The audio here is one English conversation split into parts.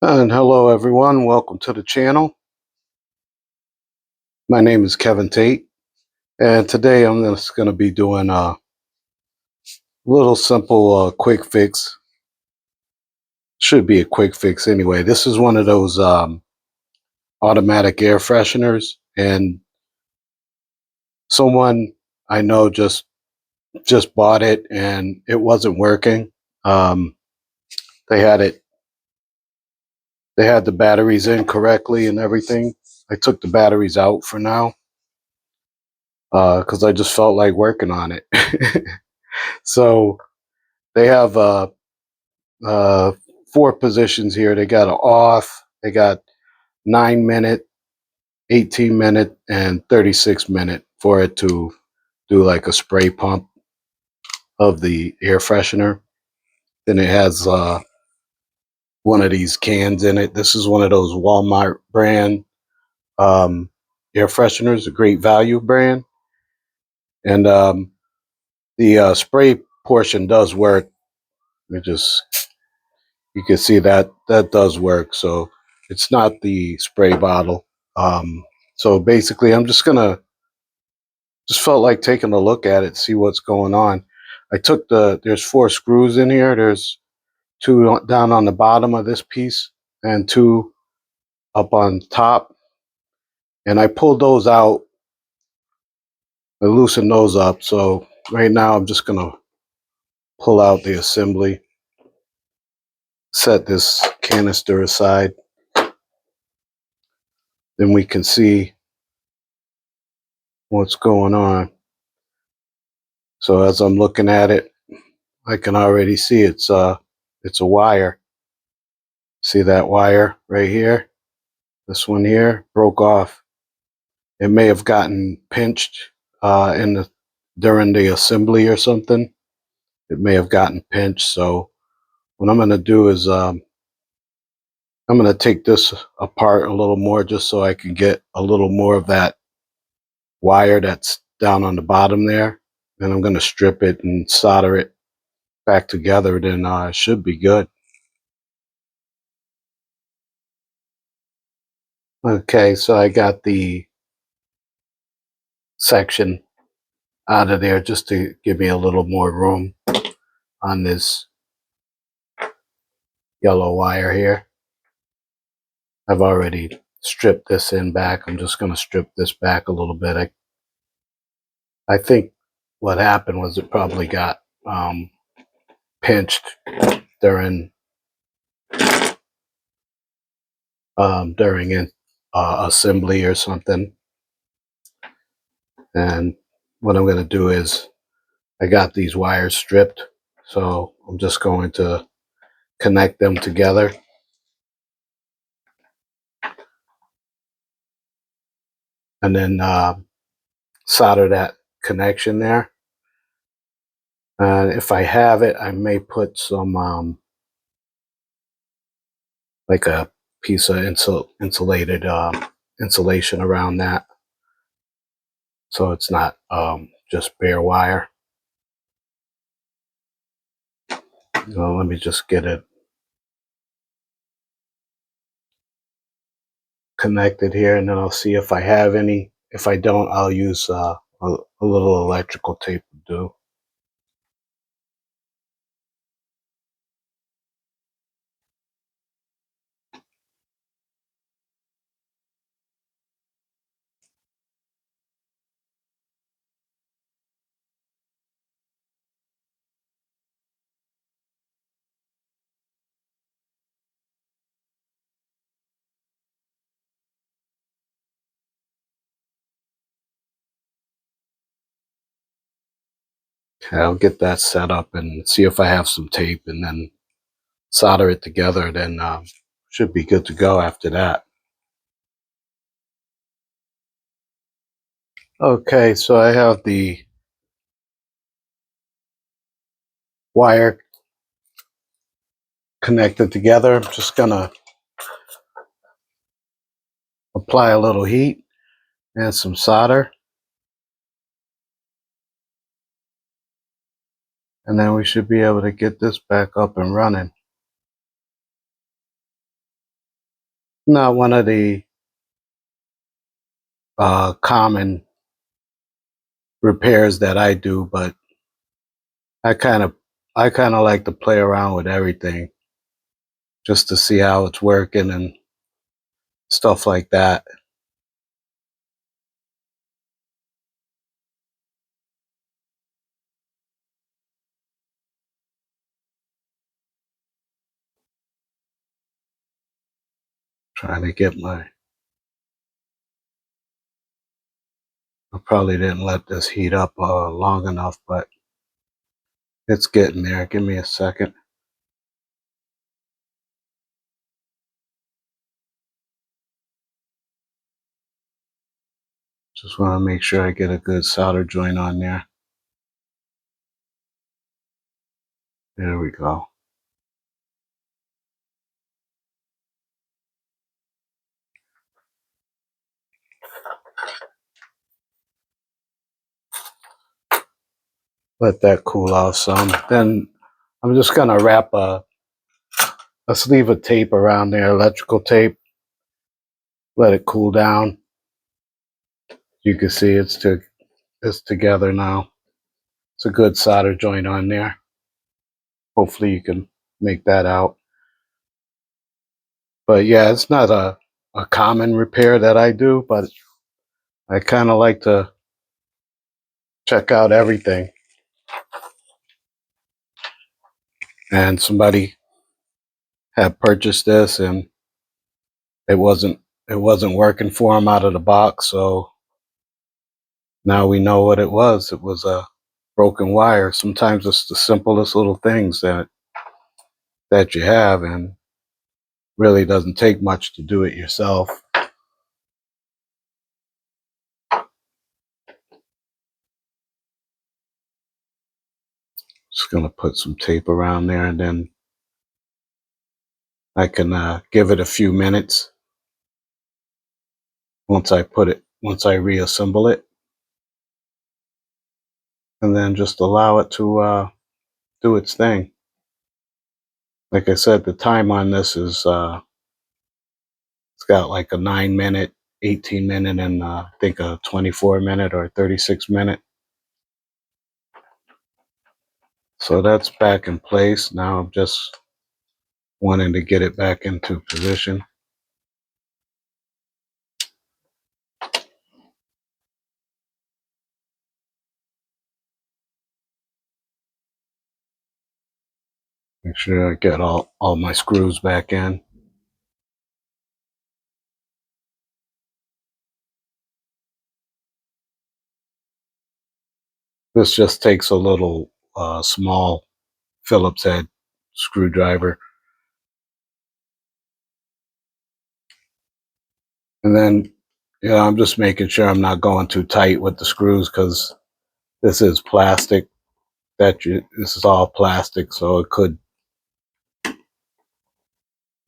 And hello everyone, welcome to the channel. My name is Kevin Tate, and today I'm just going to be doing a little simple quick fix. Should be a quick fix anyway. This is one of those automatic air fresheners, and someone I know just bought it and it wasn't working. Um, they had it they had the batteries in correctly and everything. I took the batteries out for now because I just felt like working on it. So they have uh, four positions here. They got an off, they got 9 minute, 18 minute, and 36 minute for it to do like a spray pump of the air freshener. Then it has one of these cans in it. This is one of those Walmart brand um, air fresheners, a great value brand. And the spray portion does work. It just, you can see that that does work. So it's not the spray bottle. So basically, I'm just felt like taking a look at it, see what's going on. I took there's four screws in here. There's two down on the bottom of this piece and two up on top. And I pulled those out and loosened those up. So right now I'm just gonna pull out the assembly, set this canister aside. Then we can see what's going on. So as I'm looking at it, I can already see it's a wire. See that wire right here? This one here broke off. It may have gotten pinched in the during the assembly or something. It may have gotten pinched. So what I'm going to do is I'm going to take this apart a little more just so I can get a little more of that wire that's down on the bottom there. And I'm going to strip it and solder it back together. Then it should be good. Okay, so I got the section out of there just to give me a little more room on this yellow wire here. I've already stripped this in back. I'm just going to strip this back a little bit. I think what happened was it probably got pinched during assembly or something. And what I'm going to do is I got these wires stripped, so I'm just going to connect them together. And then solder that connection there. And if I have it, I may put some like a piece of insulated insulation around that, so it's not just bare wire. Let me just get it connected here, and then I'll see if I have any. If I don't, I'll use a little electrical tape to do. Okay, I'll get that set up and see if I have some tape, and then solder it together. Then should be good to go after that. Okay, so I have the wire connected together. I'm just gonna apply a little heat and some solder, and then we should be able to get this back up and running. not one of the common repairs that I do, but I kind of I kind of like to play around with everything just to see how it's working and stuff like that. Trying to get my I probably didn't let this heat up long enough, but it's getting there. Give me a second. Just want to make sure I get a good solder joint on there. There we go. Let that cool off some. Then I'm just gonna wrap a sleeve of tape around there, electrical tape. Let it cool down. You can see it's together now. It's a good solder joint on there. Hopefully you can make that out. But yeah, it's not a common repair that I do, but I kind of like to check out everything. And somebody had purchased this and it wasn't it wasn't working for them out of the box, so now we know what it was. It was a broken wire. Sometimes it's the simplest little things that you have, and really doesn't take much to do it yourself. Just gonna put some tape around there, and then I can give it a few minutes once I reassemble it, and then just allow it to do its thing. Like I said, the time on this is it's got like a 9 minute, 18 minute, and I think a 24 minute or 36 minute. So that's back in place. Now I'm just wanting to get it back into position. Make sure I get all my screws back in. This just takes a little small Phillips head screwdriver. And then, I'm just making sure I'm not going too tight with the screws because this is plastic. This is all plastic, so it could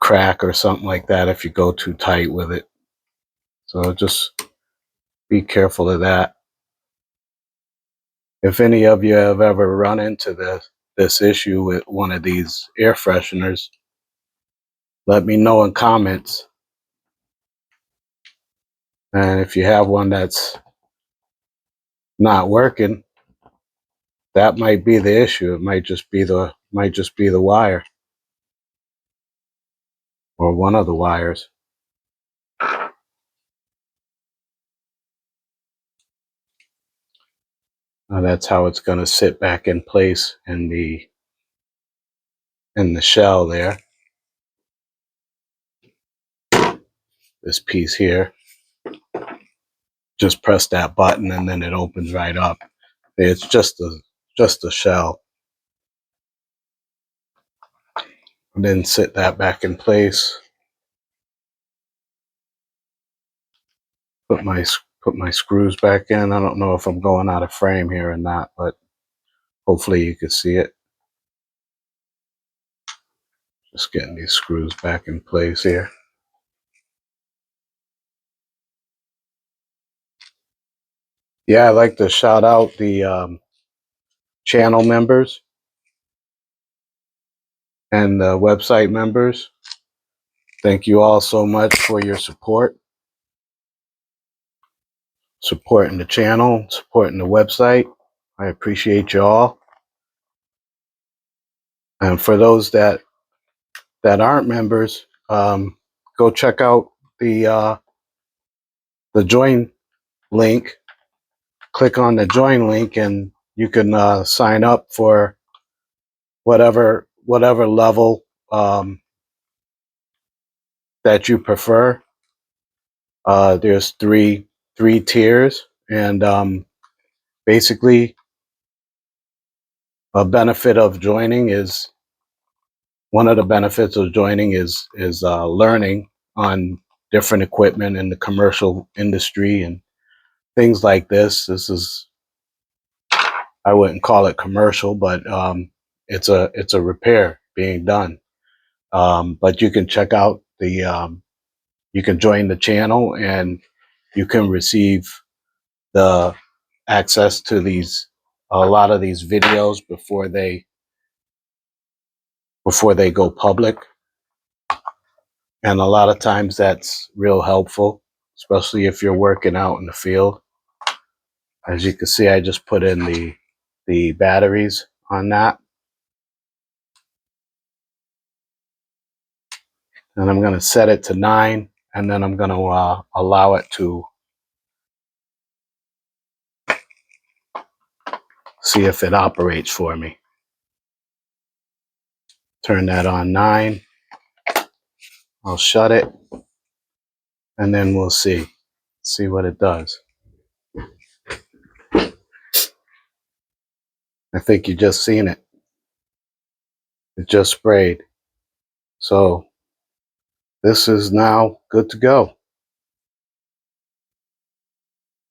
crack or something like that if you go too tight with it. So just be careful of that. If any of you have ever run into this issue with one of these air fresheners, let me know in comments. And if you have one that's not working, that might be the issue. It might just be the wire or one of the wires. That's how it's going to sit back in place in the shell there. This piece here. Just press that button and then it opens right up. It's just a shell. And then sit that back in place. Put my screws back in. I don't know if I'm going out of frame here or not, but hopefully you can see it. Just getting these screws back in place here. Yeah, I'd like to shout out the channel members and the website members. Thank you all so much for your support, supporting the channel, supporting the website. I appreciate you all. And for those that aren't members, go check out the join link. Click on the join link, and you can sign up for whatever level that you prefer. There's three tiers, and basically, a benefit of joining is one of the benefits of joining is learning on different equipment in the commercial industry and things like this. This is, I wouldn't call it commercial, but it's a repair being done. But you can check out you can join the channel, and you can receive the access to a lot of these videos before they go public. And a lot of times that's real helpful, especially if you're working out in the field. As you can see, I just put in the batteries on that. And I'm going to set it to 9, and then I'm going to allow it to see if it operates for me. Turn that on 9. I'll shut it, and then we'll see what it does. I think you just seen it. It just sprayed. So this is now good to go.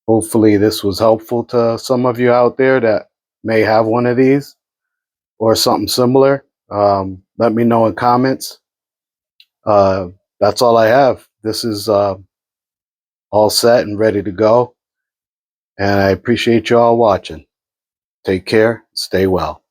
Hopefully this was helpful to some of you out there that may have one of these or something similar. Let me know in comments. That's all I have. This is all set and ready to go. And I appreciate you all watching. Take care. Stay well.